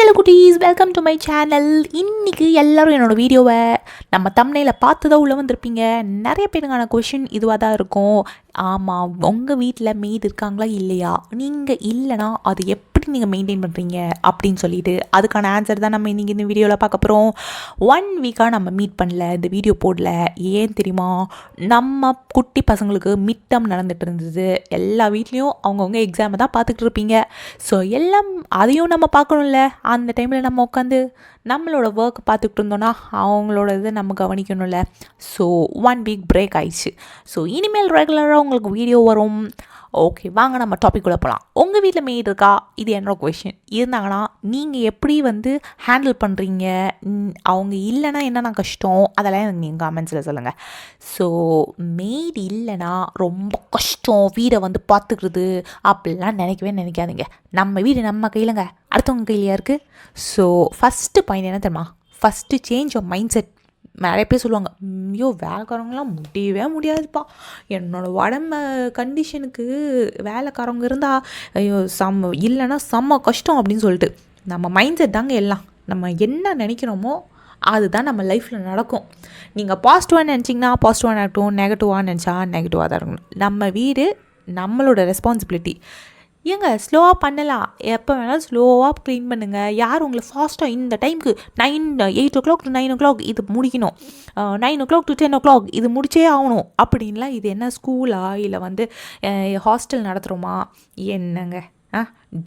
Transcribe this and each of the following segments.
Hello குட்டீஸ், welcome to my channel. இன்றைக்கி எல்லோரும் என்னோடய வீடியோவை நம்ம தம்ப்நெயிலில் பார்த்து தான் உள்ளே வந்திருப்பீங்க. நிறைய பேருக்கான கொஷின் இதுவாக தான் இருக்கும். ஆமாம், உங்கள் வீட்டில் மெய்டு இருக்காங்களா இல்லையா, நீங்கள் இல்லைனா அது எப்படி நீங்கள் மெயின்டைன் பண்ணுறீங்க அப்படின்னு சொல்லிட்டு அதுக்கான ஆன்சர் தான் நம்ம இன்றைக்கி இந்த வீடியோவில் பார்க்க போகிறோம். 1 வீக்காக நம்ம மீட் பண்ணல, இந்த வீடியோ போடல. ஏன் தெரியுமா? நம்ம குட்டி பசங்களுக்கு மிட் டர்ம் நடந்துகிட்டு இருந்தது. எல்லா வீட்லேயும் அவங்கவுங்க எக்ஸாமை தான் பார்த்துக்கிட்டு இருப்பீங்க. ஸோ எல்லாம் அதையும் நம்ம பார்க்கணும்ல. அந்த டைமில் நம்ம உட்காந்து நம்மளோட ஒர்க் பார்த்துக்கிட்டு இருந்தோன்னா அவங்களோட இதை நம்ம கவனிக்கணும்ல. ஸோ 1 வீக் பிரேக் ஆயிடுச்சு. ஸோ இனிமேல் ரெகுலராக உங்களுக்கு வீடியோ வரும். ஓகே, வாங்க நம்ம டாபிக்குள்ளே போகலாம். உங்கள் வீட்டில் மெய்டு இருக்கா? இது என்னோட கொஷின். இருந்தாங்கன்னா நீங்கள் எப்படி ஹேண்டில் பண்ணுறீங்க? அவங்க இல்லைன்னா என்னென்ன கஷ்டம், அதெல்லாம் எனக்கு நீங்கள் கமெண்ட்ஸில் சொல்லுங்கள். ஸோ மெய்டு இல்லைன்னா ரொம்ப கஷ்டம் வீடை பார்த்துக்கிறது அப்படிலாம் நினைக்காதீங்க. நம்ம வீடு நம்ம கையிலங்க, அடுத்தவங்க கையிலையா இருக்குது. ஸோ ஃபஸ்ட்டு பாயிண்ட் என்ன தெரியுமா? First change your mind set. நிறைய பேர் சொல்லுவாங்க, ஐயோ வேலைக்காரங்களாம் முடியவே முடியாதுப்பா, என்னோடய உடம்பு கண்டிஷனுக்கு வேலைக்காரவங்க இருந்தால் ஐயோ இல்லைன்னா செம்ம கஷ்டம் அப்படின்னு சொல்லிட்டு. நம்ம மைண்ட் செட் தாங்க எல்லாம். நம்ம என்ன நினைக்கிறோமோ அதுதான் நம்ம லைஃப்பில் நடக்கும். நீங்கள் பாசிட்டிவாக நினச்சிங்கன்னா பாசிட்டிவாக நடக்கட்டும், நெகட்டிவாக நினச்சா நெகட்டிவாக தான் இருக்கணும். நம்ம வீடு நம்மளோட ரெஸ்பான்சிபிலிட்டி. ஏங்க ஸ்லோவாக பண்ணலாம், எப்போ வேணாலும் ஸ்லோவாக க்ளீன் பண்ணுங்கள். யார் உங்களை ஃபாஸ்ட்டாக இந்த டைமுக்கு 8 o'clock to 9 o'clock இது முடிக்கணும், 9 o'clock to 10 o'clock இது முடிச்சே ஆகணும் அப்படின்லாம். இது என்ன ஸ்கூலா இல்லை ஹாஸ்டல் நடத்துகிறோமா என்னங்க?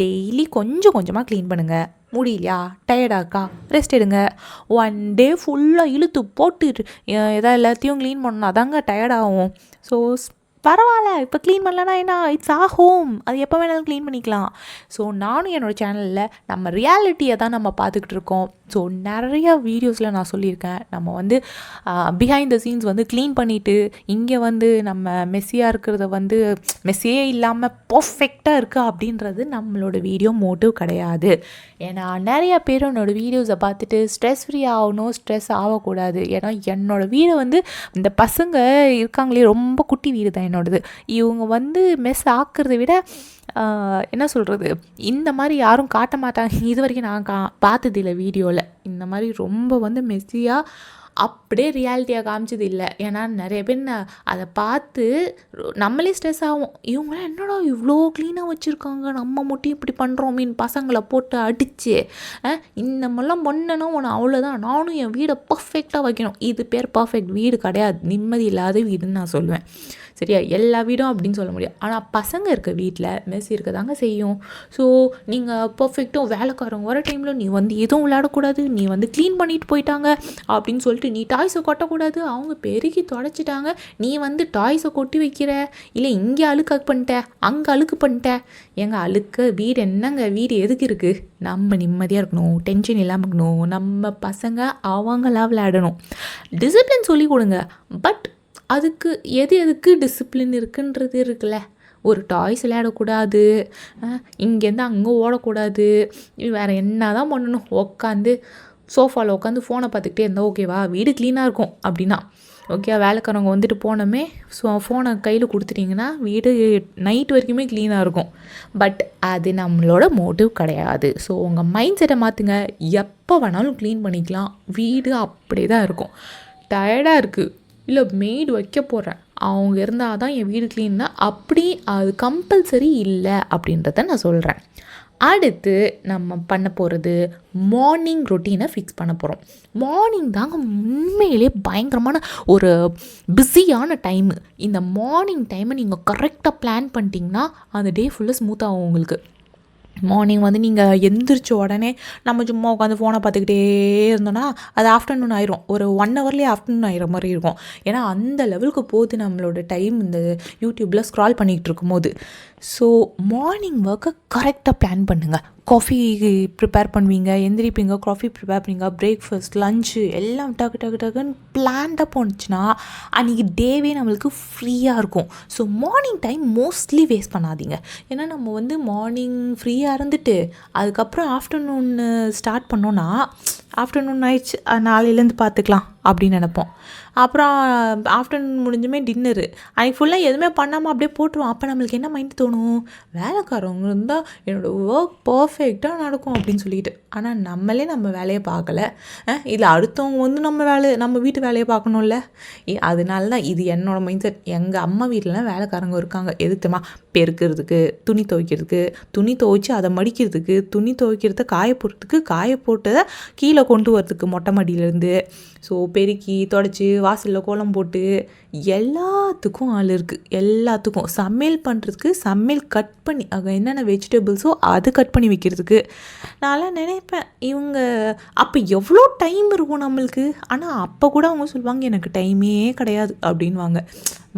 டெய்லி கொஞ்சம் கொஞ்சமாக க்ளீன் பண்ணுங்கள். முடியலையா, டயர்டாக்கா, ரெஸ்ட் எடுங்க. 1 day ஃபுல்லாக இழுத்து போட்டு எல்லாத்தையும் க்ளீன் பண்ணணும், அதாங்க டயர்டாகும். ஸோ பரவாயில்ல, இப்போ க்ளீன் பண்ணலன்னா என்ன, இட்ஸ் ஹோம், அது எப்போ வேணாலும் க்ளீன் பண்ணிக்கலாம். ஸோ நானும் என்னோடய சேனலில் நம்ம ரியாலிட்டியை தான் நம்ம பார்த்துக்கிட்டு இருக்கோம். ஸோ நிறையா வீடியோஸில் நான் சொல்லியிருக்கேன், நம்ம பிஹைண்ட் த சீன்ஸ் க்ளீன் பண்ணிவிட்டு இங்கே நம்ம மெஸ்ஸியாக இருக்கிறத மெஸ்ஸியே இல்லாமல் பர்ஃபெக்டாக இருக்கா அப்படின்றது நம்மளோட வீடியோ மோட்டிவ் கிடையாது. ஏன்னா நிறையா பேர் என்னோடய வீடியோஸை பார்த்துட்டு ஸ்ட்ரெஸ் ஃப்ரீ ஆகணும், ஸ்ட்ரெஸ் ஆகக்கூடாது. ஏன்னா என்னோடய வீடை இந்த பசங்க இருக்காங்களே, ரொம்ப குட்டி வீடு தான் என்னோடது. இவங்க மெஸ் ஆக்கிறத விட என்ன சொல்கிறது, இந்த மாதிரி யாரும் காட்ட மாட்டாங்க. இது வரைக்கும் நான் பார்த்ததில்லை வீடியோவில். இந்த மாதிரி ரொம்ப மெஸ்ஸியாக அப்படியே ரியாலிட்டியாக காமிச்சது இல்லை. ஏன்னா நிறைய பேர் அதை பார்த்து நம்மளே ஸ்ட்ரெஸ் ஆகும். இவங்களாம் என்னடா இவ்வளோ க்ளீனாக வச்சுருக்காங்க, நம்ம மட்டும் இப்படி பண்ணுறோம் மீன் பசங்களை போட்டு அடித்து இந்த மாதிரிலாம் பண்ணனா உன்னை அவ்வளோதான், நானும் என் வீடை பர்ஃபெக்டாக வைக்கணும். இது பேர் பர்ஃபெக்ட் வீடு கிடையாது, நிம்மதி இல்லாத வீடுன்னு நான் சொல்லுவேன். சரியா? எல்லா வீடும் அப்படின்னு சொல்ல முடியாது. ஆனால் பசங்க இருக்க வீட்டில் மெஸ் இருக்க தாங்க செய்யும். ஸோ நீங்கள் பர்ஃபெக்டாக வேலைக்காரங்க வர டைமில் நீ எதுவும் விளையாடக்கூடாது, நீ க்ளீன் பண்ணிட்டு போயிட்டாங்க அப்படின்னு சொல்லிட்டு நீ டாய்ஸை கொட்டக்கூடாது. அவங்க பெருகி தொடச்சிட்டாங்க, நீ டாய்ஸை கொட்டி வைக்கிற, இல்லை இங்கே அழுக்கு பண்ணிட்ட, அங்கே அழுக்கு பண்ணிட்ட. எங்க அழுக்க வீடு என்னங்க, வீடு எதுக்கு இருக்குது? நம்ம நிம்மதியாக இருக்கணும், டென்ஷன் இல்லாமல் இருக்கணும், நம்ம பசங்க அவங்களா விளையாடணும். டிசிப்ளின் சொல்லி கொடுங்க. பட் அதுக்கு எதுக்கு டிசிப்ளின் இருக்குன்றது இருக்குல்ல. ஒரு டாய்ஸ் விளையாடக்கூடாது, இங்கேருந்து அங்கே ஓடக்கூடாது, வேறு என்ன தான் பண்ணணும், உட்காந்து சோஃபாவில் உட்காந்து ஃபோனை பார்த்துக்கிட்டே இருந்தால் ஓகேவா? வீடு க்ளீனாக இருக்கும் அப்படின்னா ஓகே. வேலைக்காரவங்க போனோமே ஃபோனை கையில் கொடுத்துட்டிங்கன்னா வீடு நைட் வரைக்குமே க்ளீனாக இருக்கும். பட் அது நம்மளோட மோட்டிவ் கிடையாது. ஸோ உங்கள் மைண்ட் செட்டை மாற்றுங்க. எப்போ வேணாலும் க்ளீன் பண்ணிக்கலாம், வீடு அப்படியே தான் இருக்கும். டயர்டாக இருக்குது, இல்லை மெய்டு வைக்க போகிறேன், அவங்க இருந்தால் தான் என் வீடு க்ளீன்னா, அப்படி அது கம்பல்சரி இல்லை அப்படின்றத நான் சொல்கிறேன். அடுத்து நம்ம பண்ண போகிறது மார்னிங் ரொட்டீனை ஃபிக்ஸ் பண்ண போகிறோம். மார்னிங் தாங்க உண்மையிலே பயங்கரமான ஒரு பிஸியான டைமு. இந்த மார்னிங் டைமை நீங்கள் கரெக்டாக பிளான் பண்ணிட்டீங்கன்னா அந்த டே ஃபுல்லாக ஸ்மூத்தாகும் உங்களுக்கு. மார்னிங் நீங்கள் எந்திரிச்ச உடனே நம்ம சும்மா உட்காந்து ஃபோனை பார்த்துக்கிட்டே இருந்தோன்னா அது ஆஃப்டர்நூன் ஆயிரும். ஒரு 1 hourலேயே ஆஃப்டர்நூன் ஆகிற மாதிரி இருக்கும். ஏன்னா அந்த லெவலுக்கு போகுது நம்மளோட டைம் இந்த யூடியூப்பில் ஸ்க்ரால் பண்ணிக்கிட்டு இருக்கும்போது. ஸோ மார்னிங் ஒர்க்கை கரெக்டாக பிளான் பண்ணுங்கள். காஃபி ப்ரிப்பேர் பண்ணுவீங்க, எந்திரிப்பீங்க, காஃபி ப்ரிப்பேர் பண்ணுவீங்க, பிரேக்ஃபாஸ்ட், லஞ்சு எல்லாம் டக்குன்னு பிளான்டாக போணுச்சுன்னா அன்றைக்கி டேவே நம்மளுக்கு ஃப்ரீயாக இருக்கும். So morning time mostly waste பண்ணாதீங்க. ஏன்னா நம்ம மார்னிங் ஃப்ரீயாக இருந்துட்டு அதுக்கப்புறம் ஆஃப்டர்நூன் ஸ்டார்ட் பண்ணோன்னா ஆஃப்டர்நூன் ஆயிடுச்சு, நாளையிலேருந்து பார்த்துக்கலாம் அப்படின்னு நினைப்போம். அப்புறம் ஆஃப்டர்நூன் முடிஞ்சுமே டின்னரு அன்றைக்கி ஃபுல்லாக எதுவுமே பண்ணாமல் அப்படியே போட்டுருவோம். அப்போ நம்மளுக்கு என்ன மைண்ட் தோணும், வேலைக்காரவங்க இருந்தால் என்னோடய ஒர்க் பர்ஃபெக்டாக நடக்கும் அப்படின்னு சொல்லிட்டு. ஆனால் நம்மளே நம்ம வேலையை பார்க்கல, இதில் அடுத்தவங்க வந்து நம்ம வீட்டு வேலையை பார்க்கணும்ல. அதனால தான் இது என்னோடய மைண்ட் செட். எங்கள் அம்மா வீட்டிலலாம் வேலைக்காரங்க இருக்காங்க, எதுக்குமா பெருக்கிறதுக்கு, துணி துவைக்கிறதுக்கு, துணி துவைச்சி அதை மடிக்கிறதுக்கு, துணி துவைக்கிறத காய போடுறதுக்கு, காய போட்டதை கீழே கொண்டு வரதுக்கு மொட்டை மாடியிலேருந்து. ஸோ பெருக்கி தொடச்சி வாசலில் கோலம் போட்டு எல்லாத்துக்கும் ஆள் இருக்குது. எல்லாத்துக்கும் சமையல் பண்ணுறதுக்கு, சமையல் கட் பண்ணி அங்கே என்னென்ன வெஜிடபிள்ஸோ அது கட் பண்ணி வைக்கிறதுக்கு. நான்லாம் நினைப்பேன் இவங்க அப்போ எவ்வளோ டைம் இருக்கும் நம்மளுக்கு. ஆனால் அப்போ கூட அவங்க சொல்லுவாங்க எனக்கு டைமே கிடையாது அப்படின்வாங்க.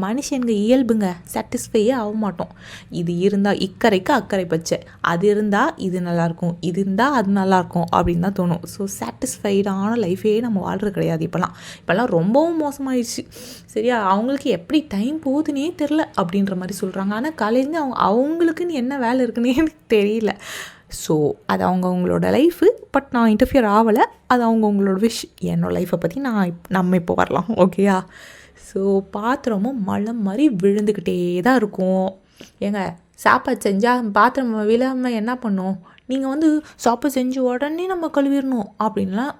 மனுஷனுங்க இயல்புங்க, சாட்டிஸ்ஃபையே ஆக மாட்டோம். இது இருந்தால் இக்கரைக்கு அக்கறை பச்சை, அது இருந்தால் இது நல்லாயிருக்கும், இது இருந்தால் அது நல்லாயிருக்கும் அப்படின்னு தான் தோணும். ஸோ சாட்டிஸ்ஃபைடான லைஃபே நம்ம வாழ்கிறது கிடையாது. இப்போல்லாம் ரொம்பவும் மோசமாயிடுச்சு. சரியா, அவங்களுக்கு எப்படி டைம் போகுதுன்னே தெரில அப்படின்ற மாதிரி சொல்கிறாங்க. ஆனால் காலையிலேருந்து அவங்களுக்குன்னு என்ன வேலை இருக்குன்னே எனக்கு தெரியல. ஸோ அது அவங்களோட லைஃபு. பட் நான் இன்டர்ஃபியர் ஆகலை, அது அவங்களோட விஷ். என்னோடய லைஃப்பை பற்றி நம்ம இப்போ வரலாம். ஓகேயா? ஸோ பாத்திரமும் மழை மாதிரி விழுந்துக்கிட்டே தான் இருக்கும். ஏங்க சாப்பாடு செஞ்சால் பாத்திரம் விழாமல் என்ன பண்ணோம், நீங்கள் வந்து சாப்பாடு செஞ்சு உடனே நம்ம கழுவிடணும் அப்படின்லாம்.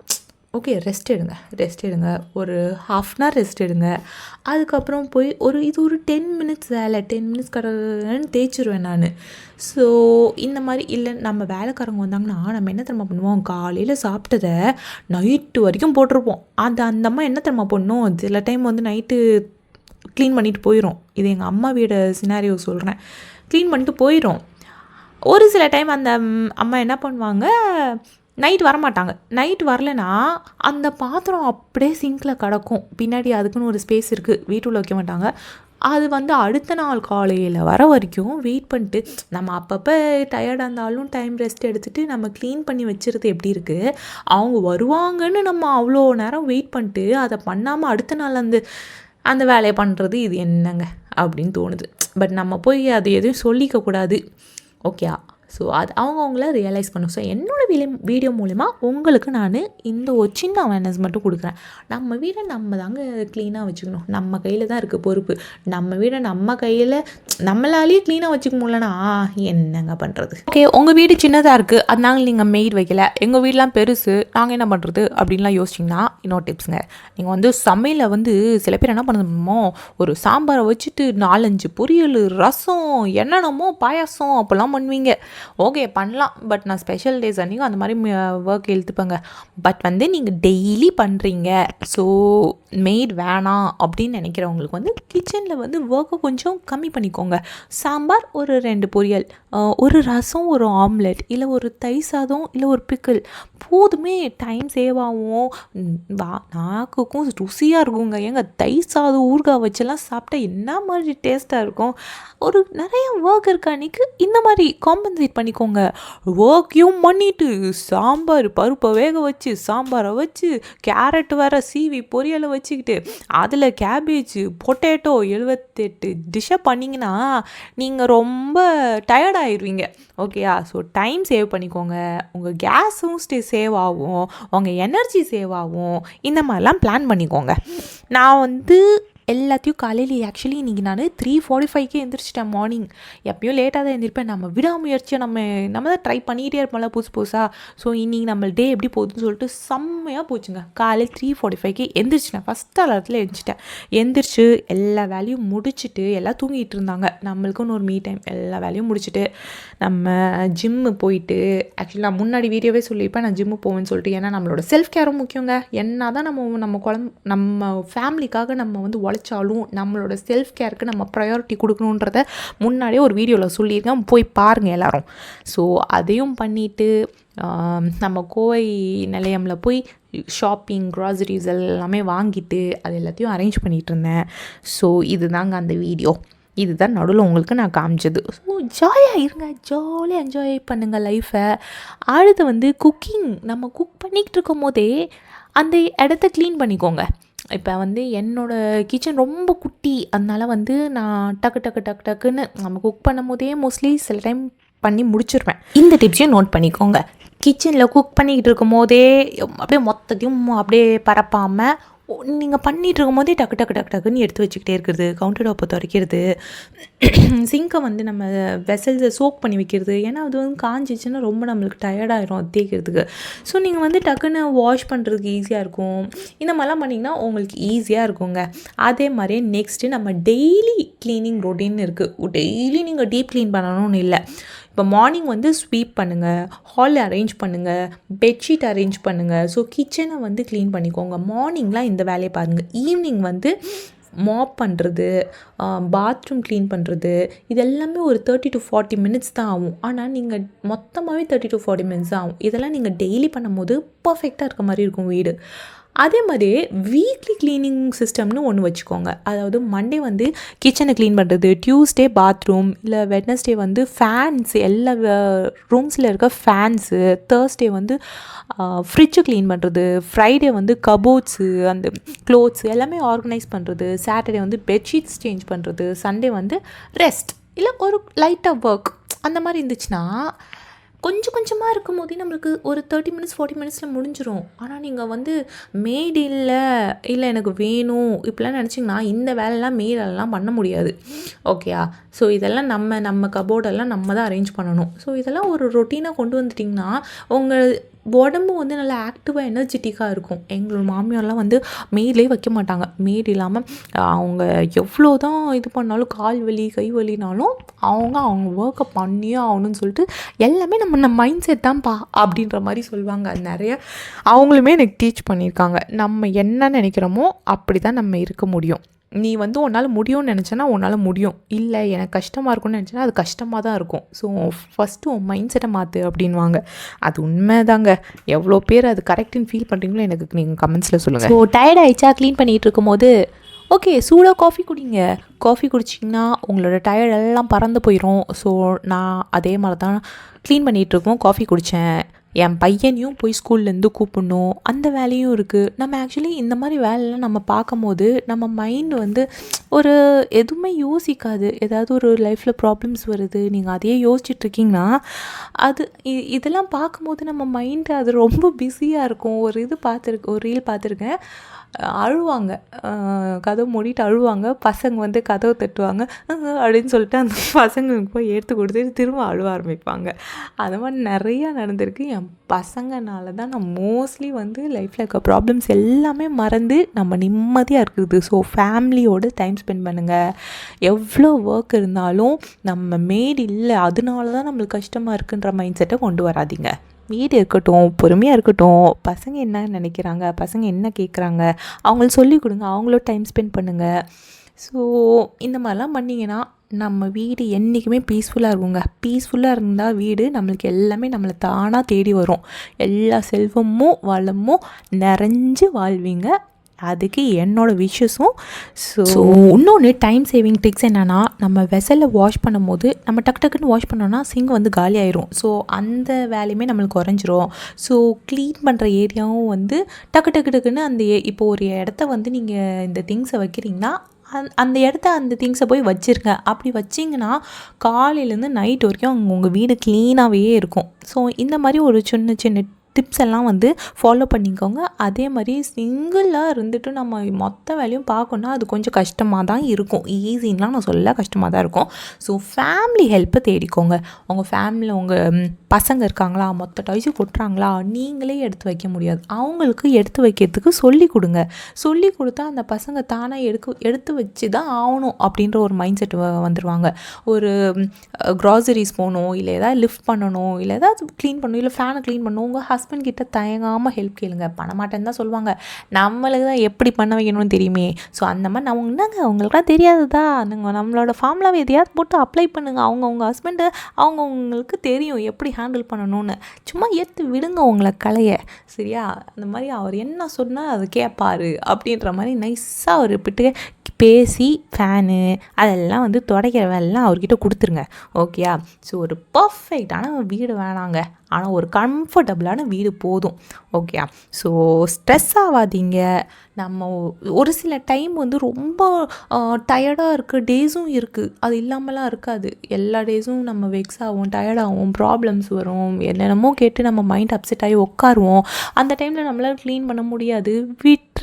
ஓகே, ரெஸ்ட் எடுங்க, ஒரு 1/2 அன் ஹவர் ரெஸ்ட் எடுங்க. அதுக்கப்புறம் போய் இது ஒரு 10 மினிட்ஸ் வேலை, 10 மினிட்ஸ் கடன்னு தேய்ச்சிருவேன் நான். ஸோ இந்த மாதிரி இல்லை, நம்ம வேலைக்காரங்க வந்தாங்கன்னா நம்ம என்ன தெரியுமா பண்ணுவோம், காலையில் சாப்பிட்டதை நைட்டு வரைக்கும் போட்டிருப்போம். அந்த அம்மா என்ன தெரியுமா பண்ணும், சில டைம் வந்து நைட்டு க்ளீன் பண்ணிட்டு போயிடும். இது எங்கள் அம்மா வீடு சினாரியோ சொல்கிறேன். க்ளீன் பண்ணிட்டு போயிடும். ஒரு சில டைம் அந்த அம்மா என்ன பண்ணுவாங்க, நைட் வரமாட்டாங்க. நைட் வரலைன்னா அந்த பாத்திரம் அப்படியே சிங்கில் கிடக்கும். பின்னாடி அதுக்குன்னு ஒரு ஸ்பேஸ் இருக்குது, வீட்டுள்ள வைக்க மாட்டாங்க. அது வந்து அடுத்த நாள் காலையில் வர வரைக்கும் வெயிட் பண்ணிட்டு, நம்ம அப்பப்போ டயர்டாக இருந்தாலும் டைம் ரெஸ்ட் எடுத்துகிட்டு நம்ம க்ளீன் பண்ணி வச்சுருது எப்படி இருக்குது, அவங்க வருவாங்கன்னு நம்ம அவ்வளோ நேரம் வெயிட் பண்ணிட்டு அதை பண்ணாமல் அடுத்த நாள் அந்த வேலையை பண்ணுறது இது என்னங்க அப்படின்னு தோணுது. பட் நம்ம போய் அது எதுவும் சொல்லிக்கக்கூடாது. ஓகே, ஸோ அது அவங்கள ரியலைஸ் பண்ணும். ஸோ என்னோடய வீடியோ மூலிமா உங்களுக்கு நான் இந்த ஒரு சின்ன அவேர்னஸ் மட்டும் கொடுக்குறேன். நம்ம வீடை நம்ம தாங்க க்ளீனாக வச்சுக்கணும். நம்ம கையில் தான் இருக்குது பொறுப்பு. நம்ம வீடை நம்ம கையில் நம்மளாலேயே க்ளீனாக வச்சுக்க முடியலனா என்னங்க பண்ணுறது? ஓகே, உங்கள் வீடு சின்னதாக இருக்குது, அதனால நீங்கள் மெய்ட் வைக்கல, எங்கள் வீடெலாம் பெருசு, நாங்கள் என்ன பண்ணுறது அப்படின்லாம் யோசிச்சிங்கன்னா இன்னொரு டிப்ஸுங்க. நீங்கள் வந்து சமையலை வந்து சில பேர் என்ன பண்ணணுமோ, ஒரு சாம்பாரை வச்சுட்டு 4-5 பொரியல், ரசம், என்னென்னமோ பாயாசம் அப்போல்லாம் பண்ணுவீங்க. ஓகே பண்ணலாம், பட் நான் ஸ்பெஷல் டேஸ் அன்றைக்கும் அந்த மாதிரி ஒர்க் எழுத்துப்பேங்க. பட் வந்து நீங்கள் டெய்லி பண்ணுறீங்க, ஸோ மெய்ட் வேணாம் அப்படின்னு நினைக்கிறவங்களுக்கு வந்து கிச்சனில் வந்து ஒர்க்கை கொஞ்சம் கம்மி பண்ணிக்கோங்க. சாம்பார், ஒரு 2 பொரியல், ஒரு ரசம், ஒரு ஆம்லெட், இல்லை ஒரு தயிர் சாதம், இல்லை ஒரு பிக்கிள் போதுமே. டைம் சேவ் ஆகும், நாக்குக்கும் ருசியாக இருக்குங்க. ஏங்க தயிர் சாதம் ஊறுகாய் வச்செல்லாம் சாப்பிட்டா என்ன மாதிரி டேஸ்ட்டாக இருக்கும். ஒரு நிறைய ஒர்க் இருக்க அன்றைக்கி இந்த மாதிரி காம்பன்சேட் பண்ணிக்கோங்க. ஒர்க்கையும் பண்ணிவிட்டு சாம்பார் பருப்பை வேக வச்சு, சாம்பாரை வச்சு, கேரட் வர சீவி பொரியலை வச்சுக்கிட்டு, அதில் கேபேஜ், பொட்டேட்டோ 78 டிஷ்ஷை பண்ணிங்கன்னா நீங்கள் ரொம்ப டயர்டாகிடுவீங்க. ஓகேயா? ஸோ டைம் சேவ் பண்ணிக்கோங்க. உங்கள் கேஸும் சேவ் ஆகும், உங்கள் எனர்ஜி சேவ் ஆகும். இந்த மாதிரிலாம் பிளான் பண்ணிக்கோங்க. நான் வந்து எல்லாத்தையும் காலையில் ஆக்சுவலி இன்றைக்கி நான் 3:45 எழுந்திரிச்சிட்டேன். மார்னிங் எப்பயும் லேட்டாக தான் எழுந்திருப்பேன். நம்ம விடாமுயற்சியை நம்ம தான் ட்ரை பண்ணிகிட்டே இருப்போம்ல புதுசாக. ஸோ இன்றைக்கி நம்ம டே எப்படி போகுதுன்னு சொல்லிட்டு செம்மையாக போச்சுங்க. காலையில் 3:45 எழுந்திரிச்சிட்டேன். ஃபஸ்ட் அலாரத்தில் எழுந்திரிச்சு எல்லா வேலையும் முடிச்சுட்டு, எல்லாம் தூங்கிட்டு இருந்தாங்க. நம்மளுக்குன்னு ஒரு மீ டைம், எல்லா வேலையும் முடிச்சுட்டு நம்ம ஜிம்மு போயிட்டு, ஆக்சுவலி நான் முன்னாடி வீடியோவே சொல்லியிருப்பேன் நான் ஜிம்மு போவேன்னு சொல்லிட்டு. ஏன்னா நம்மளோட செல்ஃப் கேரும் முக்கியங்க. என்ன தான் நம்ம ஃபேமிலிக்காக நம்ம வந்து உழைச்சாலும் நம்மளோட செல்ஃப் கேருக்கு நம்ம ப்ரையாரிட்டி கொடுக்கணுன்றத முன்னாடியே ஒரு வீடியோவில் சொல்லியிருக்கேன், போய் பாருங்கள் எல்லோரும். ஸோ அதையும் பண்ணிவிட்டு நம்ம கோவை நிலையமில் போய் ஷாப்பிங், க்ராசரிஸ் எல்லாமே வாங்கிட்டு அது எல்லாத்தையும் அரேஞ்ச் பண்ணிகிட்டு இருந்தேன். ஸோ இதுதாங்க அந்த வீடியோ. இதுதான் நடுவில் உங்களுக்கு நான் காமிச்சது. ஸோ ஜாலியாக இருங்க, ஜாலியாக என்ஜாய் பண்ணுங்கள் லைஃப்பை. அடுத்து வந்து குக்கிங். நம்ம குக் பண்ணிக்கிட்டு இருக்கும் போதே அந்த இடத்த க்ளீன் பண்ணிக்கோங்க. இப்போ வந்து என்னோடய கிச்சன் ரொம்ப குட்டி, அதனால் வந்து நான் டக்குன்னு நம்ம குக் பண்ணும் போதே மோஸ்ட்லி சில டைம் பண்ணி முடிச்சிருவேன். இந்த டிப்ஸையும் நோட் பண்ணிக்கோங்க. கிச்சனில் குக் பண்ணிக்கிட்டு இருக்கும் போதே அப்படியே மொத்தத்தையும் அப்படியே பரப்பாமல் நீங்கள் பண்ணிகிட்டு இருக்கும்போதே டக்கு டக்கு டக்கு டக்குன்னு எடுத்து வச்சுக்கிட்டே இருக்கிறது, கவுண்டர் டாப்பை துடைக்கிறது, சிங்கை வந்து நம்ம வெசல்ஸை சோக் பண்ணி வைக்கிறது. ஏன்னா அது வந்து காஞ்சிச்சுன்னா ரொம்ப நம்மளுக்கு டயர்டாயிரும் அது தேய்க்கிறதுக்கு. ஸோ நீங்கள் வந்து டக்குன்னு வாஷ் பண்ணுறதுக்கு ஈஸியாக இருக்கும். இந்த மாதிரிலாம் பண்ணிங்கன்னா உங்களுக்கு ஈஸியாக இருக்குங்க. அதே மாதிரியே நெக்ஸ்ட்டு நம்ம டெய்லி க்ளீனிங் ரொட்டீன் இருக்குது. டெய்லி நீங்கள் டீப் க்ளீன் பண்ணணும்னு இல்லை. இப்போ மார்னிங் வந்து ஸ்வீப் பண்ணுங்கள், ஹால் அரேஞ்ச் பண்ணுங்கள், பெட்ஷீட் அரேஞ்ச் பண்ணுங்கள். ஸோ கிச்சனை வந்து க்ளீன் பண்ணிக்கோங்க. மார்னிங்லாம் இந்த வேலையை பாருங்கள். ஈவினிங் வந்து மாப் பண்ணுறது, பாத்ரூம் க்ளீன் பண்ணுறது, இதெல்லாமே ஒரு 30 to 40 மினிட்ஸ் தான் ஆகும். ஆனால் நீங்கள் மொத்தமாகவே 30 to 40 மினிட்ஸ் தான் ஆகும். இதெல்லாம் நீங்கள் டெய்லி பண்ணும்போது பர்ஃபெக்டாக இருக்க மாதிரி இருக்கும் வீடு. அதே மாதிரியே வீக்லி க்ளீனிங் சிஸ்டம்னு ஒன்று வச்சுக்கோங்க. அதாவது மண்டே வந்து கிச்சனை க்ளீன் பண்ணுறது, டியூஸ்டே பாத்ரூம், இல்லை வெட்னஸ்டே வந்து ஃபேன்ஸ் எல்லா ரூம்ஸில் இருக்க ஃபேன்ஸு, தேர்ஸ்டே வந்து ஃப்ரிட்ஜு க்ளீன் பண்ணுறது, ஃப்ரைடே வந்து கபோர்ட்ஸு அந்த க்ளோத்ஸு எல்லாமே ஆர்கனைஸ் பண்ணுறது, சாட்டர்டே வந்து பெட்ஷீட்ஸ் சேஞ்ச் பண்ணுறது, சண்டே வந்து ரெஸ்ட் இல்லை ஒரு லைட்டாக ஒர்க் அந்த மாதிரி இருந்துச்சுன்னா கொஞ்சம் கொஞ்சமாக இருக்கும் போதே நம்மளுக்கு ஒரு 30 மினிட்ஸ் 40 மினிட்ஸில் முடிஞ்சிடும். ஆனால் நீங்கள் வந்து மேட் இல்லை எனக்கு வேணும் இப்படிலாம் நினச்சிங்கன்னா இந்த வேலைலாம் மேடெல்லாம் பண்ண முடியாது. ஓகேயா? ஸோ இதெல்லாம் நம்ம கபோர்டெல்லாம் நம்ம தான் அரேஞ்ச் பண்ணணும். ஸோ இதெல்லாம் ஒரு ரொட்டீனாக கொண்டு வந்துட்டிங்கன்னா உங்கள் உடம்பு வந்து நல்லா ஆக்டிவாக எனர்ஜெட்டிக்காக இருக்கும். எங்களோட மாமியாரெலாம் வந்து மேட்லேயே வைக்க மாட்டாங்க. மேட் இல்லாமல் அவங்க எவ்வளோ தான் இது பண்ணாலும் கால் வலி கை வலினாலும் அவங்க ஒர்க்கை பண்ணியே ஆகணும்னு சொல்லிட்டு எல்லாமே நம்ம மைண்ட் செட் தான்ப்பா அப்படின்ற மாதிரி சொல்லுவாங்க. அது நிறைய அவங்களுமே எனக்கு டீச் பண்ணியிருக்காங்க. நம்ம என்ன நினைக்கிறோமோ அப்படி தான் நம்ம இருக்க முடியும். நீ வந்து உன்னால் முடியும்னு நினச்சேன்னா உன்னால் முடியும். இல்லை எனக்கு கஷ்டமாக இருக்கும்னு நினச்சேன்னா அது கஷ்டமாக தான் இருக்கும். ஸோ ஃபஸ்ட்டு உன் மைண்ட் செட்டை மாற்று அப்படின்வாங்க. அது உண்மைதாங்க. எவ்வளோ பேர் அது கரெக்டுன்னு ஃபீல் பண்ணுறீங்களோ எனக்கு நீங்கள் கமெண்ட்ஸில் சொல்லுங்கள். ஸோ டயர்ட் ஆகிடுச்சா க்ளீன் பண்ணிகிட்டு இருக்கும்போது ஓகே சூடாக காஃபி குடிங்க. காஃபி குடிச்சிங்கன்னா உங்களோட டயர்ட் எல்லாம் பறந்து போயிடும். ஸோ நான் அதே மாதிரி தான் க்ளீன் பண்ணிகிட்ருக்கோம், காஃபி குடித்தேன். என் பையனையும் போய் ஸ்கூல்லேருந்து கூப்பிடணும், அந்த வேலையும் இருக்குது. நம்ம ஆக்சுவலி இந்த மாதிரி வேலைலாம் நம்ம பார்க்கும்போது நம்ம மைண்டு வந்து ஒரு எதுவுமே யோசிக்காது. ஏதாவது ஒரு லைஃப்பில் ப்ராப்ளம்ஸ் வருது, நீங்கள் அதையே யோசிச்சுட்ருக்கீங்கன்னா அது இதெல்லாம் பார்க்கும்போது நம்ம மைண்டு அது ரொம்ப பிஸியாக இருக்கும். ஒரு ரீல் பார்த்துருக்கேன். அழுவாங்க, கதவு மூடிட்டு அழுவாங்க. பசங்க வந்து கதவை தட்டுவாங்க அப்படின்னு சொல்லிட்டு அந்த பசங்களுக்கு போய் எடுத்து கொடுத்துட்டு திரும்ப அழுவ ஆரம்பிப்பாங்க. அது மாதிரி நிறையா நடந்திருக்கு. என் பசங்கனால தான் நான் மோஸ்ட்லி வந்து லைஃப்பில் இருக்க ப்ராப்ளம்ஸ் எல்லாமே மறந்து நம்ம நிம்மதியாக இருக்குது. ஸோ ஃபேமிலியோடு டைம் ஸ்பெண்ட் பண்ணுங்கள். எவ்வளோ ஒர்க் இருந்தாலும் நம்ம மேட் இல்லை அதனால தான் நம்மளுக்கு கஷ்டமாக இருக்குன்ற மைண்ட் செட்டை கொண்டு வராதீங்க. வீடு இருக்கட்டும், பொறுமையாக இருக்கட்டும், பசங்க என்ன நினைக்கிறாங்க, பசங்க என்ன கேட்குறாங்க, அவங்களுக்கு சொல்லிக் கொடுங்க, அவங்களோட டைம் ஸ்பெண்ட் பண்ணுங்கள். ஸோ இந்த மாதிரிலாம் பண்ணிங்கன்னா நம்ம வீடு என்றைக்குமே பீஸ்ஃபுல்லாக இருக்குங்க. பீஸ்ஃபுல்லாக இருந்தால் வீடு நம்மளுக்கு எல்லாமே நம்மளை தானாக தேடி வரும். எல்லா செல்வமும் வளமும் நிறைஞ்சு வாழ்வீங்க. அதுக்கு என்னோடய விஷஸும். ஸோ இன்னொன்று டைம் சேவிங் ட்ரிக்ஸ் என்னென்னா, நம்ம வெசலில் வாஷ் பண்ணும்போது நம்ம டக்குன்னு வாஷ் பண்ணோன்னா சிங்க் வந்து காலி ஆயிரும். ஸோ அந்த வேலையுமே நம்மளுக்கு குறைஞ்சிரும். ஸோ க்ளீன் பண்ணுற ஏரியாவும் வந்து டக்குன்னு அந்த இப்போ ஒரு இடத்த வந்து நீங்கள் இந்த திங்ஸை வைக்கிறீங்கன்னா அந்த இடத்த அந்த திங்ஸை போய் வச்சுருங்க. அப்படி வச்சிங்கன்னா காலையிலேருந்து நைட் வரைக்கும் உங்கள் வீடு க்ளீனாகவே இருக்கும். ஸோ இந்த மாதிரி ஒரு சின்ன டிப்ஸ் எல்லாம் வந்து ஃபாலோ பண்ணிக்கோங்க. அதே மாதிரி சிங்கிளாக இருந்துட்டு நம்ம மொத்த வேலையும் பார்க்கணுன்னா அது கொஞ்சம் கஷ்டமாக தான் இருக்கும். ஈஸின்லாம் நான் சொல்ல, கஷ்டமாக தான் இருக்கும். ஸோ ஃபேமிலி ஹெல்ப்பை தேடிக்கோங்க. உங்கள் ஃபேமிலியில் உங்கள் பசங்க இருக்காங்களா, மொத்த டாய்ஸும் கொட்டுறாங்களா, நீங்களே எடுத்து வைக்க முடியாது, அவங்களுக்கு எடுத்து வைக்கிறதுக்கு சொல்லி கொடுங்க. சொல்லி கொடுத்தா அந்த பசங்க தானாக எடுத்து வச்சு தான் ஆகணும் அப்படின்ற ஒரு மைண்ட் செட் வந்துடுவாங்க. ஒரு க்ராசரிஸ் போகணும், இல்லை எதாவது லிஃப்ட் பண்ணணும், இல்லை ஏதாவது க்ளீன் பண்ணணும், இல்லை ஃபேனை க்ளீன் பண்ணணும், உங்கள் ஹஸ்பண்ட் கிட்ட தயங்காமல் ஹெல்ப் கேளுங்க. பண்ண மாட்டேன்னு தான் சொல்லுவாங்க. நம்மளுக்கு தான் எப்படி பண்ண வைக்கணும்னு தெரியுமே. ஸோ அந்த மாதிரி நம்ம என்னங்க அவங்களுக்குலாம் தெரியாதுதா, நீங்கள் நம்மளோட ஃபார்முலாவை எதையாவது போட்டு அப்ளை பண்ணுங்கள். உங்கள் ஹஸ்பண்டு அவங்களுக்கு தெரியும் எப்படி ஹேண்டில் பண்ணணும்னு. சும்மா ஏற்று விடுங்க உங்களை கலையை, சரியா? அந்த மாதிரி அவர் என்ன சொன்னால் அது கேட்பார் அப்படின்ற மாதிரி நைஸாக அவர் விட்டு பேசி ஃபேனு அதெல்லாம் வந்து துடைக்கிற வேலைலாம் அவர்கிட்ட கொடுத்துருங்க. ஓகேயா? ஸோ ஒரு பர்ஃபெக்டான வீடு வேணாங்க, ஆனால் ஒரு கம்ஃபர்டபுளான வீடு போதும். ஓகேயா? ஸோ ஸ்ட்ரெஸ் ஆகாதீங்க. நம்ம ஒரு சில டைம் வந்து ரொம்ப டயர்டாக இருக்குது டேஸும் இருக்குது, அது இல்லாமலாம் இருக்காது. எல்லா டேஸும் நம்ம வெக்ஸ் ஆகும், டயர்டாகும், ப்ராப்ளம்ஸ் வரும், என்னென்னமோ கேட்டு நம்ம மைண்ட் அப்செட் ஆகி உட்காருவோம். அந்த டைமில் நம்மளால் க்ளீன் பண்ண முடியாது, விட்டுருங்க.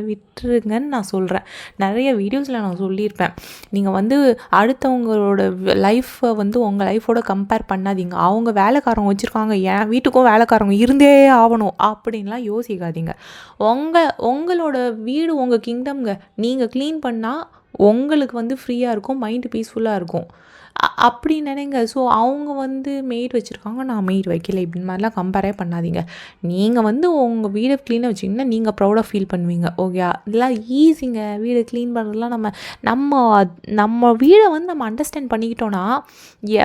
விட்டுருங்கன்னு நான் சொல்கிறேன். நிறைய வீடியோஸில் நான் சொல்லியிருப்பேன். நீங்கள் வந்து அடுத்தவங்களோட லைஃப்பை வந்து உங்கள் லைஃபோட கம்பேர் பண்ணாதீங்க. அவங்க வேலைக்காரங்க வச்சுருக்காங்க, என் வீட்டுக்கும் வேலைக்காரங்க இருந்தே ஆகணும் அப்படின்லாம் யோசிக்காதீங்க. உங்களோட வீடு உங்கள் கிங்டம்ங்க. நீங்கள் க்ளீன் பண்ணால் உங்களுக்கு வந்து ஃப்ரீயாக இருக்கும், மைண்டு பீஸ்ஃபுல்லாக இருக்கும். அப்படி நினைங்க. ஸோ அவங்க வந்து மெய்ட் வச்சுருக்காங்க, நான் மெய்ட் வைக்கல, இப்படி மாதிரிலாம் கம்பேரே பண்ணாதீங்க. நீங்கள் வந்து உங்கள் வீடை க்ளீனாக வச்சிங்கன்னா நீங்கள் ப்ரௌடாக ஃபீல் பண்ணுவீங்க. ஓகே, இதெல்லாம் ஈஸிங்க. வீடு க்ளீன் பண்ணுறதுலாம் நம்ம வீடை வந்து நம்ம அண்டர்ஸ்டாண்ட் பண்ணிக்கிட்டோன்னா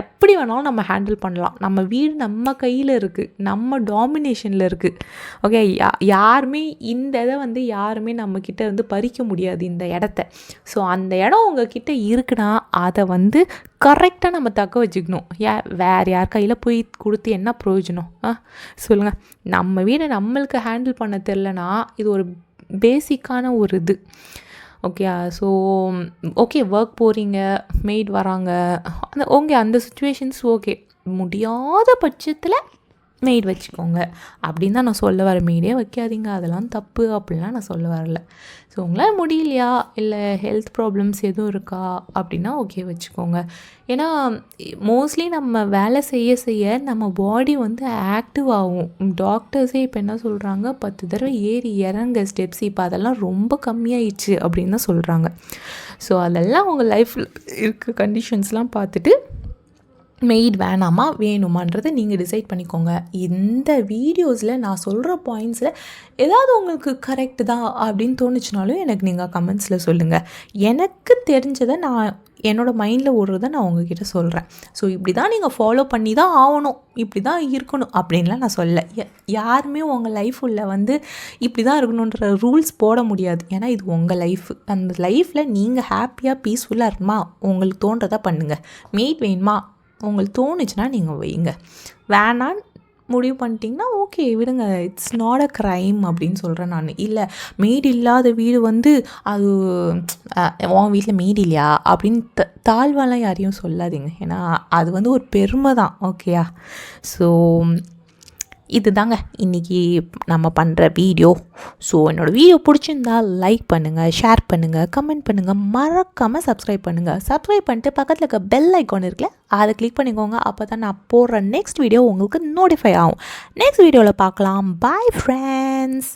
எப்படி வேணாலும் நம்ம ஹேண்டில் பண்ணலாம். நம்ம வீடு நம்ம கையில் இருக்குது, நம்ம டாமினேஷனில் இருக்குது. ஓகே, யாருமே இந்த இதை வந்து யாருமே நம்மக்கிட்ட வந்து பறிக்க முடியாது இந்த இடத்த. ஸோ அந்த இடம் உங்ககிட்ட இருக்குன்னா அதை வந்து கரெக்டாக நம்ம தக்க வச்சுக்கணும். வேறு யார் கையில் போய் கொடுத்து என்ன பிரயோஜனம்? சொல்லுங்கள். நம்ம வீடை நம்மளுக்கு ஹேண்டில் பண்ண தெரிலனா இது ஒரு பேசிக்கான ஒரு இது. ஓகே, ஸோ ஓகே, ஒர்க் போகிறீங்க, மெய்ட் வராங்க, அந்த சுச்சுவேஷன்ஸ் ஓகே. முடியாத பட்சத்தில் மெய்ட் வச்சுக்கோங்க அப்படின்னு தான் நான் சொல்ல வரேன். மெய்டே வைக்காதீங்க, அதெல்லாம் தப்பு அப்படின்லாம் நான் சொல்ல வரல. ஸோ உங்களால் முடியலையா, இல்லை ஹெல்த் ப்ராப்ளம்ஸ் எதுவும் இருக்கா அப்படின்னா ஓகே வச்சுக்கோங்க. ஏன்னா மோஸ்ட்லி நம்ம வேலை செய்ய நம்ம பாடி வந்து ஆக்டிவ் ஆகும். டாக்டர்ஸே இப்போ என்ன சொல்கிறாங்க, 10 தடவை ஏறி இறங்க ஸ்டெப்ஸ் இப்போ அதெல்லாம் ரொம்ப கம்மியாயிடுச்சு அப்படின்னு தான் சொல்கிறாங்க. ஸோ அதெல்லாம் உங்கள் லைஃப்பில் இருக்க கண்டிஷன்ஸ்லாம் பார்த்துட்டு மெய்ட் வேணாமா வேணுமான்றதை நீங்கள் டிசைட் பண்ணிக்கோங்க. இந்த வீடியோஸில் நான் சொல்கிற பாயிண்ட்ஸில் ஏதாவது உங்களுக்கு கரெக்டு தான் அப்படின்னு தோணுச்சுனாலும் எனக்கு நீங்கள் கமெண்ட்ஸில் சொல்லுங்கள். எனக்கு தெரிஞ்சதை நான் என்னோடய மைண்டில் ஓடுறதை நான் உங்ககிட்ட சொல்கிறேன். ஸோ இப்படி தான் நீங்கள் ஃபாலோ பண்ணி தான் ஆகணும், இப்படி தான் இருக்கணும் அப்படின்லாம் நான் சொல்ல. யாருமே உங்கள் லைஃப்பில் வந்து இப்படி தான் இருக்கணுன்ற ரூல்ஸ் போட முடியாது. ஏன்னா இது உங்கள் லைஃப். அந்த லைஃப்பில் நீங்கள் ஹாப்பியாக பீஸ்ஃபுல்லாக இருக்குமா, உங்களுக்கு தோன்றதை பண்ணுங்கள். மெய்ட் வேணுமா உங்களுக்கு தோணுச்சுன்னா நீங்கள் வைங்க. வேணான்னு முடிவு பண்ணிட்டீங்கன்னா ஓகே விடுங்க. இட்ஸ் நாட் அ க்ரைம் அப்படின்னு சொல்கிறேன் நான். இல்லை மெய்டு இல்லாத வீடு வந்து அது உன் வீட்டில் மெய்டு இல்லையா அப்படின்னு தாழ்வாலாம் யாரையும் சொல்லாதீங்க. ஏன்னா அது வந்து ஒரு பெருமை தான். ஓகேயா? ஸோ இது தாங்க இன்றைக்கி நம்ம பண்ணுற வீடியோ. ஸோ என்னோடய வீடியோ பிடிச்சிருந்தா லைக் பண்ணுங்கள், ஷேர் பண்ணுங்கள், கமெண்ட் பண்ணுங்கள், மறக்காமல் சப்ஸ்கிரைப் பண்ணுங்கள். சப்ஸ்கிரைப் பண்ணிட்டு பக்கத்தில் இருக்க பெல் ஐக்கான் இருக்குல்ல, அதை கிளிக் பண்ணிக்கோங்க. அப்போ தான் நான் போடுற நெக்ஸ்ட் வீடியோ உங்களுக்கு நோட்டிஃபை ஆகும். நெக்ஸ்ட் வீடியோவில் பார்க்கலாம். Bye friends.